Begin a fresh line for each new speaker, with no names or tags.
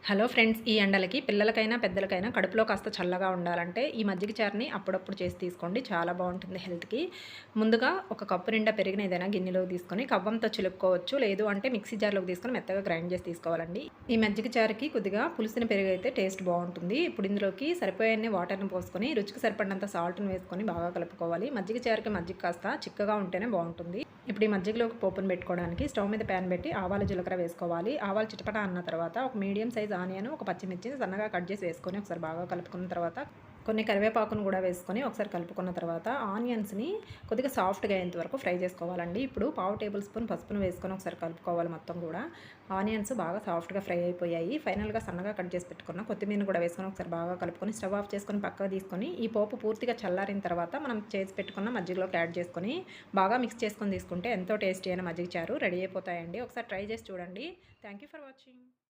Hello friends, ఈ ఎండలకి పిల్లలకైనా పెద్దలకైనా కడుపులో కాస్త చల్లగా ఉండాలంటే ఈ మజ్జిగ చారుని అప్పుడప్పుడు చేసి తీసుకోండి. చాలా బాగుంటుంది హెల్త్‌కి. ముందుగా ఒక కప్పు నిండా పెరుగుని ఏదైనా గిన్నెలోకి తీసుకొని కవ్వంతో చిలుక్కోవచ్చు. లేదు అంటే మిక్సీ జార్‌లోకి తీసుకొని మెత్తగా గ్రైండ్ చేసి తీసుకోవాలండి. ఈ మజ్జిగ చారుకి కొద్దిగా పులిసిన పెరుగు అయితే టేస్ట్ బాగుంటుంది. ఇప్పుడు ఇందులోకి సరిపోయన్ని వాటర్‌ని పోసుకొని రుచికి సరిపడినంత సాల్ట్‌ని వేసుకొని బాగా కలుపుకోవాలి. మజ్జిగ చారుకి మజ్జిగ కాస్త చిక్కగా ఉంటేనే బాగుంటుంది. ఇప్పుడు ఈ మజ్జిగలోకి పోపును పెట్టుకోవడానికి స్టవ్ మీద ప్యాన్ పెట్టి ఆవాలు జీలకర్ర వేసుకోవాలి. ఆవాలు చిటపట అన్న తర్వాత ఒక మీడియం సైజ్ ఆనియన్, ఒక పచ్చిమిర్చిని సన్నగా కట్ చేసి వేసుకొని ఒకసారి బాగా కలుపుకున్న తర్వాత కొన్ని కరివేపాకును కూడా వేసుకొని ఒకసారి కలుపుకున్న తర్వాత ఆనియన్స్ని కొద్దిగా సాఫ్ట్గా అయ్యేంత వరకు ఫ్రై చేసుకోవాలండి. ఇప్పుడు పావు టేబుల్ స్పూన్ పసుపును వేసుకొని ఒకసారి కలుపుకోవాలి. మొత్తం కూడా ఆనియన్స్ బాగా సాఫ్ట్గా ఫ్రై అయిపోయాయి. ఫైనల్గా సన్నగా కట్ చేసి పెట్టుకున్న కొత్తిమీరను కూడా వేసుకొని ఒకసారి బాగా కలుపుకొని స్టవ్ ఆఫ్ చేసుకొని పక్కకు తీసుకొని ఈ పోపు పూర్తిగా చల్లారిన తర్వాత మనం చేసి పెట్టుకున్న మజ్జిగలోకి యాడ్ చేసుకొని బాగా మిక్స్ చేసుకొని తీసుకుంటే ఎంతో టేస్టీ అయిన మజ్జిగ చారు రెడీ అయిపోతాయండి. ఒకసారి ట్రై చేసి చూడండి. Thank you for watching.